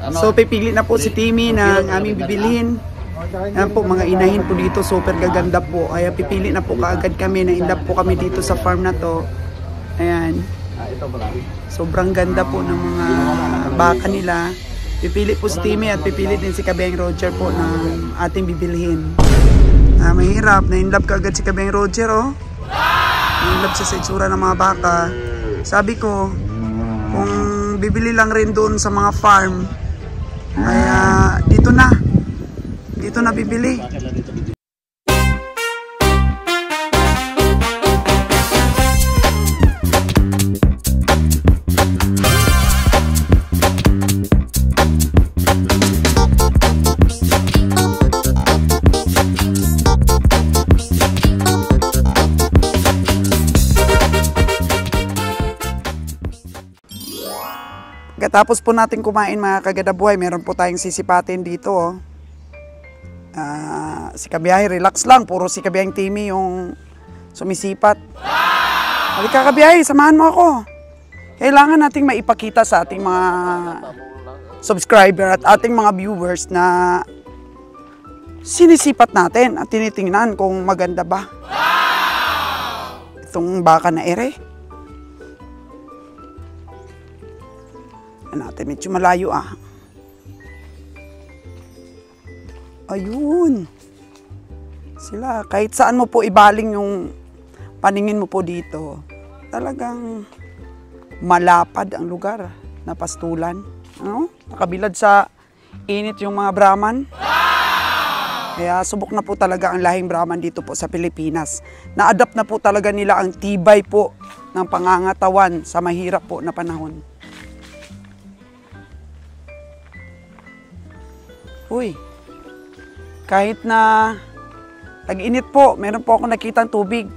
So pipili na po si Timmy ng aming bibilhin. Yan po, mga inahin po dito, super gaganda po. Kaya pipili na po kaagad kami, na-in-love po kami dito sa farm na to. Ayan. Sobrang ganda po ng mga baka nila. Pipili po si Timmy at pipili din si Kabeng Roger po ng ating bibilhin. Mahirap, na-in-love kaagad si Kabeng Roger, oh. Na-in-love siya sa itsura ng mga baka. Sabi ko, kung bibili lang rin doon sa mga farm, kaya dito na bibili. Pagkatapos po natin kumain mga kagadabuhay, meron po tayong sisipatin dito, oh. Si Kabiyahe, relax lang. Puro si Kabiyaheng Timmy yung sumisipat. Halika Kabiyahe, samahan mo ako. Kailangan nating maipakita sa ating mga subscriber at ating mga viewers na sinisipat natin at tinitingnan kung maganda ba itong baka na ere. Natin, medyo malayo, ah. Ayun. Sila, kahit saan mo po ibaling yung paningin mo po dito, talagang malapad ang lugar na pastulan. Ano? Nakabilad sa init yung mga Brahman. Kaya subok na po talaga ang lahing Brahman dito po sa Pilipinas. Na-adapt na po talaga nila ang tibay po ng pangangatawan sa mahirap po na panahon. Uy, kahit na tag-init po, meron po ako nakitang tubig.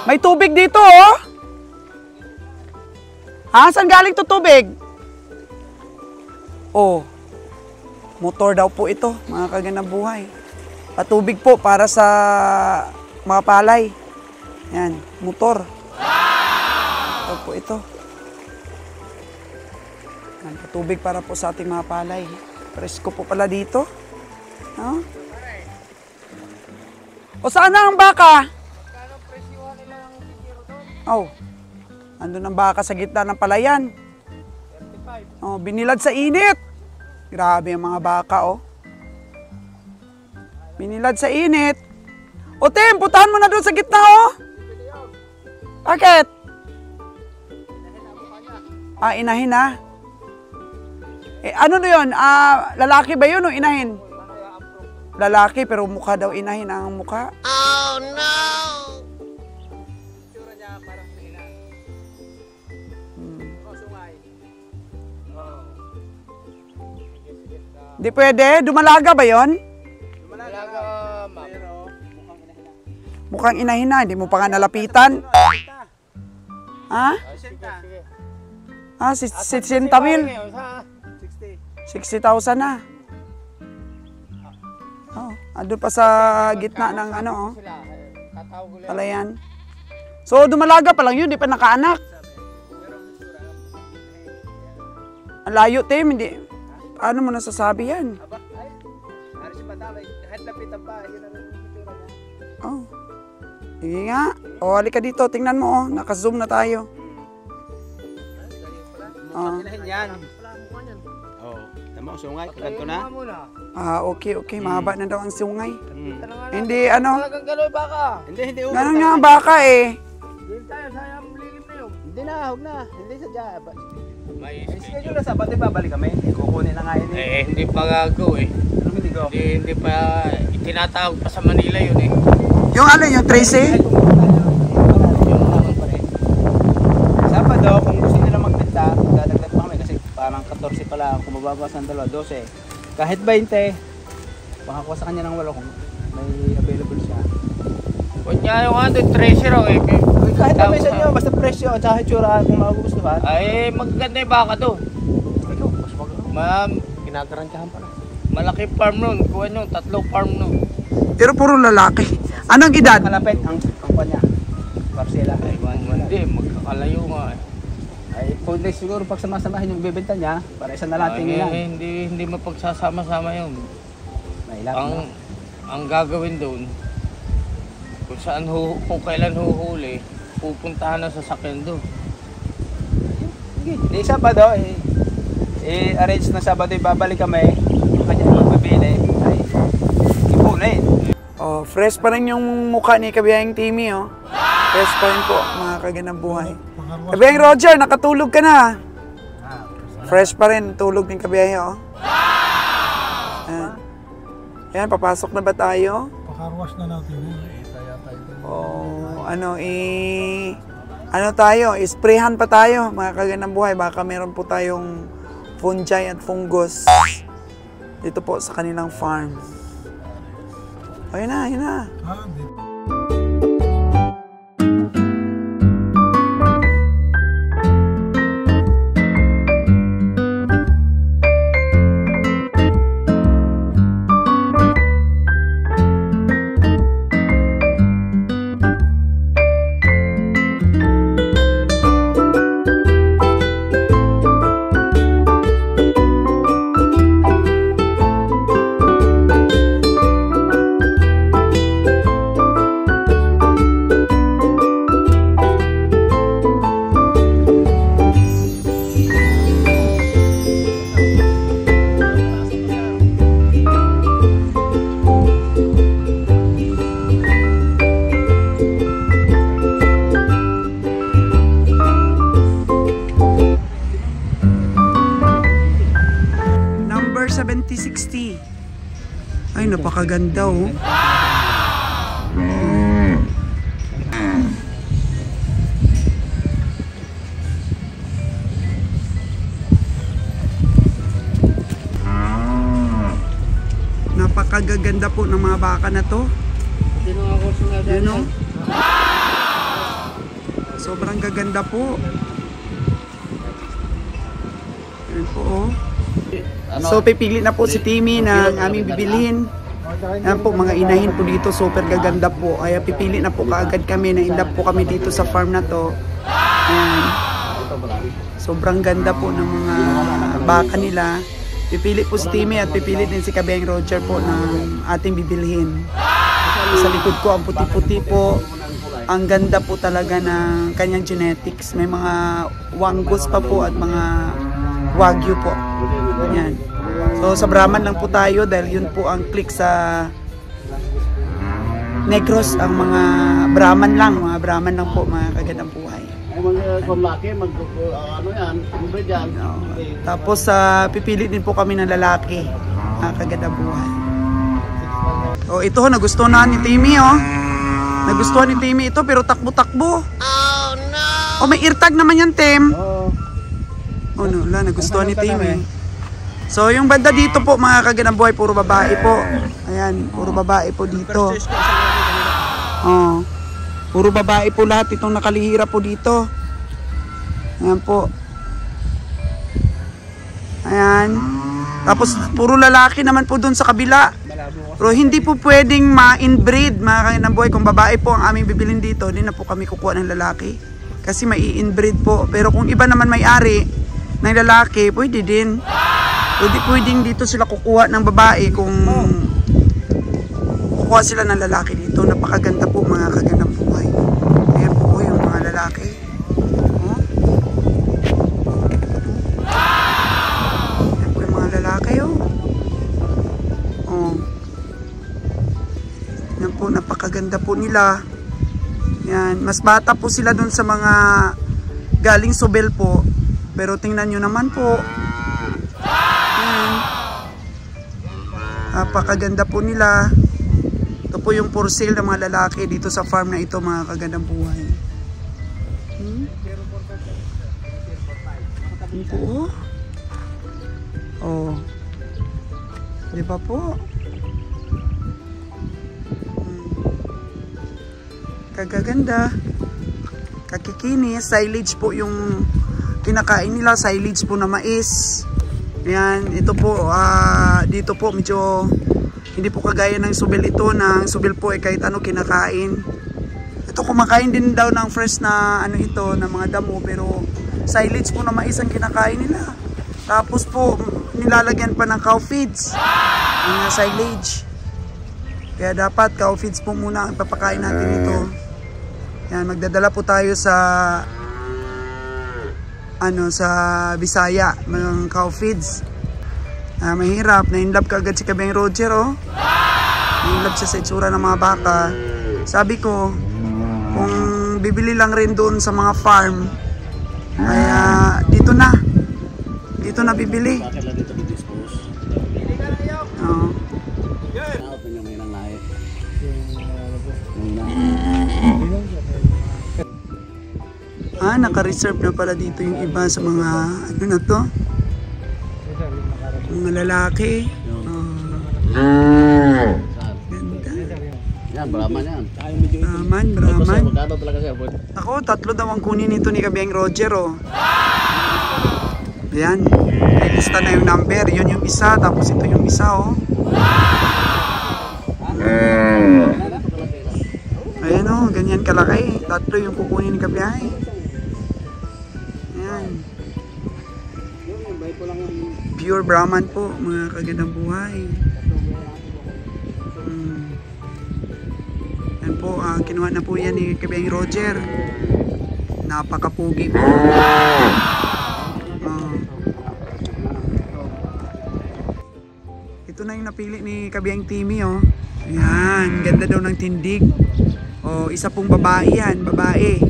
May tubig dito, oh! Ha? Saan galing to tubig? Oh, motor daw po ito, mga kaganang buhay. Patubig po para sa mga palay. Yan, motor. Ito po ito. Yan, patubig para po sa ating mga palay. Presko po pala dito. No? O saan na ang baka? Oh, andun ang baka sa gitna ng palayan. Oh, binilad sa init. Grabe ang mga baka, oh. Binilad sa init. O Tim, putahan mo na doon sa gitna, oh. Bakit? Inahin na. Ano na yun? Lalaki ba yun o inahin? Lalaki pero mukha daw inahin ang mukha. Oh no! Itsura niya parang inahin. Sungay. Di pwede? Dumalaga ba yun? Dumalaga, ma'am. Mukhang inahin na. Hindi mo pa nga nalapitan. Ha? 60,000. 60,000 na. Oh, andun pa sa gitna ng ano, oh. Palayan. So, dumalaga pa lang yun, di pa nakaanak. Ang layo, Tim, hindi. Ano mo nasasabi yan? Oh. Sige nga. O, halika dito, tingnan mo, oh. Naka-zoom na tayo. Oh. Sungay, kaganto na. Okay. Mahaba na daw ang sungay. Hindi, ano? Hindi. Ganun nga ang baka, eh. Hindi tayo, sayang lilim na yun. Hindi na, huwag na. Hindi sadya. May schedule na sa pati babalik kami. Kukunin na nga yun, eh. Hindi pa gago, eh. Anong hindi go? Hindi pa, itinatawag pa sa Manila yun, eh. Yung ano, yung Tracy? Sabado, kung gusto nila magbenta, dadagdag pa kami kasi parang 14 pala kung mababas ng 12. Kahit 20, makakuha sa kanya ng 8 kung may available siya. Kunya yung ano, treasure raw, eh. Kahit na may sa inyo, basta presyo at saka itsura kung magugustuhan. Ay, maganda yung baka doon. Mas Ma'am, kinagarantiyahan pala. malaki farm nun. Kuha nyo, 3 farm nun. Pero puro lalaki. Anong edad? Kalapit ang kanya. Parcela. Ay, hindi, magkakalayo nga, eh. Ay, kung siguro pag samasamahin yung bibenta niya, para isa na lang tingin yan. Hindi mapagsasama-sama yun. Mahilap na. Ang gagawin doon, kung kailan huhuli, pupuntahan na sa sasakyan doon. Sige, di Sabado, arrange na Sabado, babalik kami. Yung kanya magbibili, ay ipunin. Oh, fresh pa rin yung mukha ni Kabiyahing Timmy, oh. Fresh pa rin po, mga kagandang buhay. Kabiyahing Roger, nakatulog ka na. Fresh pa rin, tulog ng Kabiyahing, oh. Yan, papasok na ba tayo? Pakarwas na natin yun. Oh, ano tayo, isprayhan pa tayo, mga kagandang buhay. Baka meron po tayong fungi at fungus dito po sa kanilang farm. Ayun na, ayun na. Number 7060. Ay, napakaganda, oh. Napakagaganda po ng mga baka na to. Yun, oh. Sobrang gaganda po. Yun po, oh. So pipili na po si Timmy ng aming bibilhin. Yan po, mga inahin po dito, super gaganda po. Kaya pipili na po kaagad kami, na-inlove po kami dito sa farm na to. Yan. Sobrang ganda po ng mga baka nila. Pipili po si Timmy at pipili din si Kabiyahing Roger po ng ating bibilhin. Sa likod ko, ang puti-puti po. Ang ganda po talaga ng kanyang genetics. May mga Wangus pa po at mga Wagyu po. Yan. So sa Brahman lang po tayo dahil yun po ang click sa Negros, ang mga Brahman lang po, mga kagandang buhay. Kung laki, ano yan, kumbre dyan. Tapos pipili din po kami ng lalaki, mga kagandang buhay. Oh, ito nagustuhan na ni Timmy, oh. Nagustuhan ni Timmy ito pero takbo-takbo. Oh no. Oh, may eartag naman yan, Tim. Oh no, nagustuhan ni Timmy. So yung banda dito po, mga kagandang buhay, puro babae po. Ayan, puro babae po dito. Oh. Puro babae po lahat itong nakalihira po dito. Ayan po. Ayan. Tapos puro lalaki naman po dun sa kabila. Pero hindi po pwedeng ma-inbreed, mga kagandang buhay. Kung babae po ang aming bibilin dito, hindi na po kami kukuha ng lalaki. Kasi mai-inbreed po. Pero kung iba naman may-ari ng lalaki, pwede din. Pwedeng dito sila kukuha ng babae kung kukuha sila ng lalaki dito. Napakaganda po, mga kagandang buhay. Ayan po yung mga lalaki. Oh. Ayan po yung mga lalaki, oh. Oh. Ayan po, napakaganda po nila. Ayan, mas bata po sila dun sa mga galing Sobel po. Pero tingnan nyo naman po. Napakaganda po nila. Ito po yung for sale ng mga lalaki dito sa farm na ito, mga kagandang buhay. Ito, oh. Di ba po? Kagaganda. Kakikinis. Silage po yung kinakain nila. Silage po na mais. Ayan, ito po, dito po medyo hindi po kagaya ng Sobel ito. Ng Sobel po kahit ano kinakain. Ito kumakain din daw ng fresh na ano ito, na mga damo. Pero silage po na mais ang kinakain nila. Tapos po, nilalagyan pa ng cow feeds. Ang silage. Kaya dapat cow feeds po muna ang papakain natin ito. Yan, magdadala po tayo sa sa Bisaya, ng cow feeds. Mahirap, na-inlove kaagad si Kabeng Roger, oh. Na-inlove siya sa itsura ng mga baka. Sabi ko, kung bibili lang rin doon sa mga farm, kaya dito na bibili. Bakit lang dito dispose? Oo. Out na may nang lahi. Naka-reserve na pala dito yung iba sa mga, ano na to? Mga lalaki. Ganda. Yan, Brahman yan. Brahman. Magkano talaga siya? Ako, 3 daw ang kunin nito ni Kabeng Roger, oh. Ayan. May lista na yung number. Yun yung isa, tapos ito yung isa, oh. Ayan, oh. Ganyan kalaki. 3 yung kukunin ni Kabeng. Ayan. Pure Brahman po, mga kagandang buhay. Yan po, kinuha na po yan ni Kabeng Roger. Napakapugi po. Ito na yung napili ni Kabeng Timmy, oh. Ayan, ganda daw ng tindig. Oh, isa pong babae yan, babae.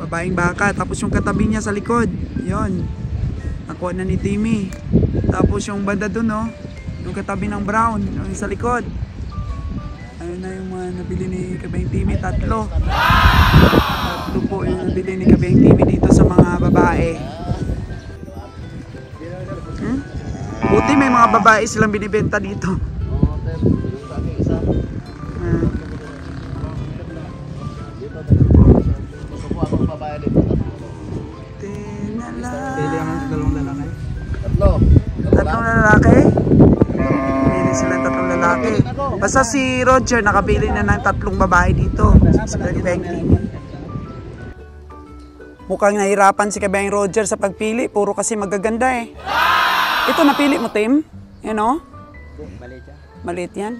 Babaeng baka, tapos yung katabi niya sa likod. Yon. Nakuha na ni Timmy. Tapos yung banda dun, oh, yung katabi ng brown, yung sa likod. Ayun na yung mga nabili ni Kabeng Timmy, 3 po yung nabili ni Kabeng Timmy dito sa mga babae. Buti may mga babae silang binibenta dito. Tatlong lalaki? Pili sila 3 lalaki. Basta si Roger nakabili na ng 3 babae dito sa Kabeng Timmy. Mukhang nahirapan si Kabeng Roger sa pagpili. Puro kasi magaganda, eh. Ito napili mo, Tim? Yan, oh. Maliit yan. Maliit yan.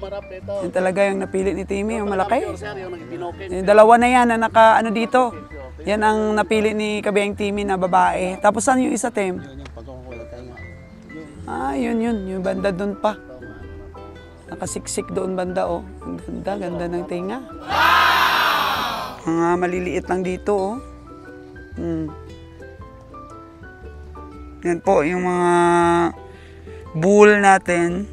Marap nito. Yan talaga yung napili ni Timmy, yung malaki. Sir, yung nagpinokin. Yung 2 na yan na naka ano dito. Yan ang napili ni Kabeng Timmy na babae. Tapos saan yung isa, Tim? Yun. Yung banda doon pa. Nakasiksik doon banda, oh. Ang ganda ng tinga. Mga maliliit lang dito, oh. Yan po, yung mga bull natin.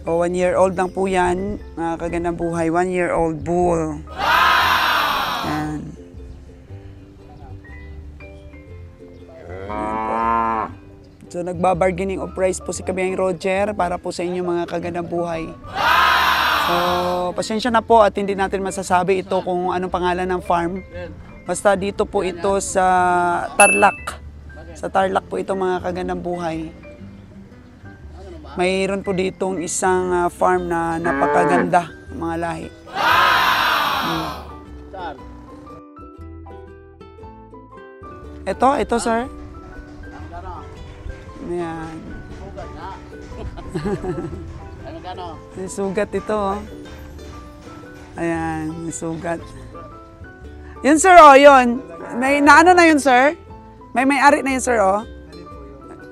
1 year old lang po yan. Mga kagandang buhay. 1 year old bull. Yan. So, nagbabargaining of price po si Kabeng Roger para po sa inyo mga kagandang buhay. So, pasensya na po at hindi natin masasabi ito kung anong pangalan ng farm. Basta dito po ito sa Tarlac. Sa Tarlac po ito mga kagandang buhay. Mayroon po ditong isang farm na napakaganda mga lahi. Ito sir. Ayan. May sugat ito, oh. Ayan, may sugat. Yun sir, oh, yun. May naano na yun sir? May ari na yun sir, oh.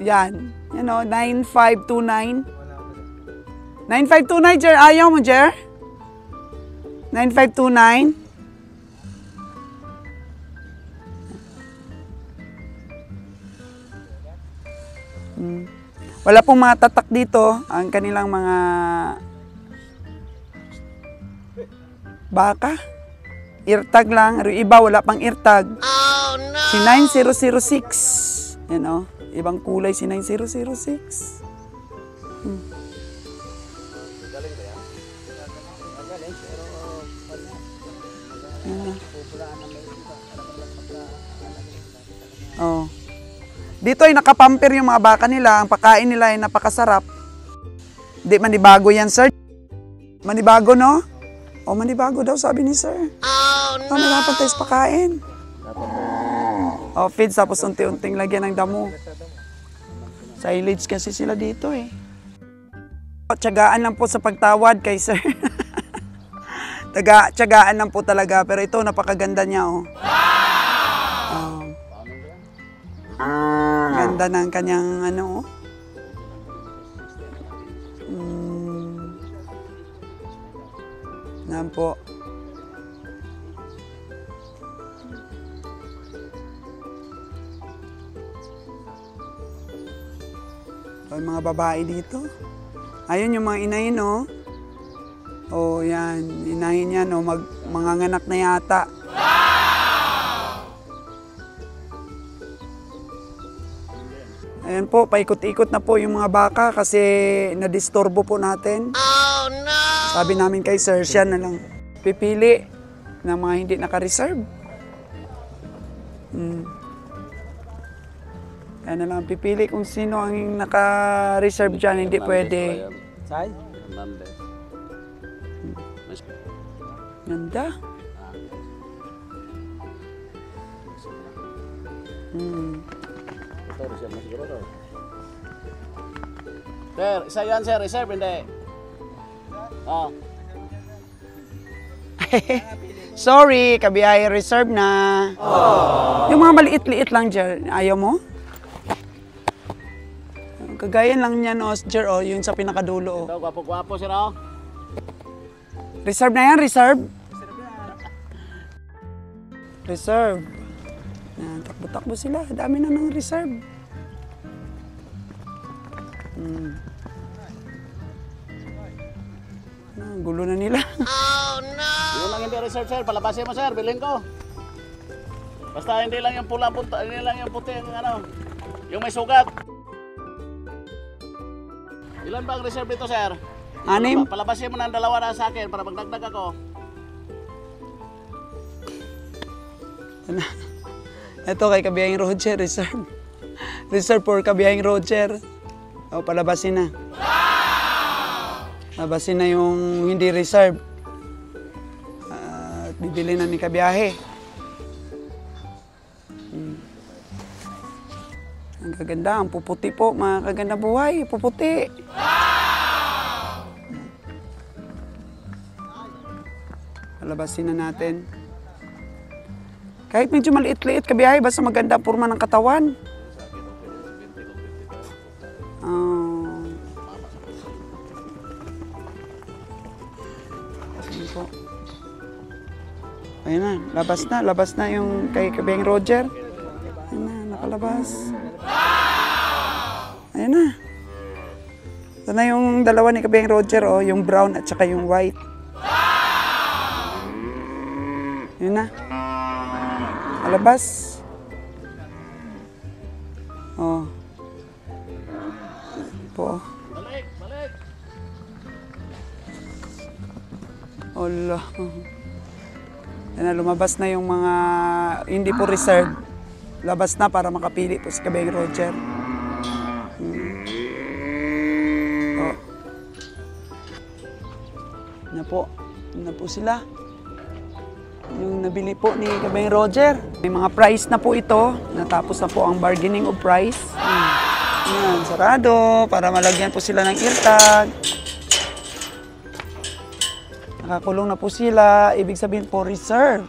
Yan. Yan, oh, 9529. 9529, Jer. Ayaw mo, Jer? 9529. Wala pong mga tatak dito. Ang kanilang mga baka. Eartag lang. Iba, wala pang eartag. Oh, no! Si 9006. Yan, oh. Ibang kulay si 9006. Oh. Dito ay nakapamper yung mga baka nila. Ang pagkain nila ay napakasarap. Hindi manibago yan, sir. Manibago, no? O, manibago daw, sabi ni sir. Oh, no! Nagapag tayo sa pagkain. O, feeds, tapos unti-unting lagyan ng damo. Silage kasi sila dito eh. Tiyagaan lang po sa pagtawad kay sir. Tiyagaan lang po talaga. Pero ito, napakaganda niya oh. Ganda ng kanyang ano oh. Yan po. Ay, mga babae dito. Ayun yung mga inahin, no? Oh, yan. Inahin yan, no? Manganganak na yata. Ayan po, paikot-ikot na po yung mga baka kasi nadisturbo po natin. Oh, no! Sabi namin kay Sir, siya na lang pipili ng mga hindi naka-reserve. Kaya na lang pipili kung sino ang naka-reserve dyan, hindi pwede. Say? Ganda. Sir, isa yan sir, reserve, hindi. Oh. Sorry, kabiyahe reserve na. Yung mga maliit-liit lang dyan, ayaw mo? Kagaya lang niyan, Osger, oh, yung sa pinakadulo. Oh. Ito, gwapo-gwapo sir, oh. Reserve na yan, reserve? Reserve. Yan, takbo-takbo sila. Dami na ng reserve. Gulo na nila. Oh no! Yun lang hindi reserve sir, palabasin mo sir, bilhin ko. Basta hindi lang yung pula, hindi lang yung puti, yung ano, yung may sugat. Ilan ba ang reserve dito sir? Anim. Palabasin mo ng dalawa na sa akin para magdagdag ako. Ito kay Kabiyahing Roger, reserve. Reserve for Kabiyahing Roger. O, palabasin na. Palabasin na yung hindi reserve. At bibili na ni Kabiyahe. Ang kaganda, ang puputi po, mga kaganda buhay, puputi. Palabasin na natin. Kahit medyo maliit-liit, Kabiyahe, basta maganda ang porma ng katawan. Ayun na, labas na yung kay Kabiyahing Roger. Ayun na, nakalabas. Ayun na. Ito na yung dalawa ni Kabiyahing Roger, oh, yung brown at saka yung white. Ayun na. Alabas. Oh. Po. Balik! Allah. Yan na, lumabas na yung mga hindi po reserve. Labas na para makapili po si Kabiyahing Roger. Oh. Na po sila. Yung nabili po ni Kabiyahing Roger. May mga price na po ito. Natapos na po ang bargaining of price. Yan, sarado para malagyan po sila ng eartag. Nakakulong na po sila. Ibig sabihin po reserve.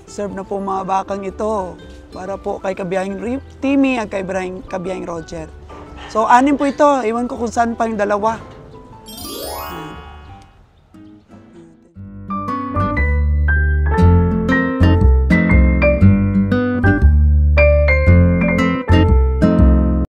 Reserve na po mga bakang ito. Para po kay Kabiyahing Timmy at kay Kabiyahing Roger. So, 6 po ito. Iwan ko kung saan pa yung dalawa.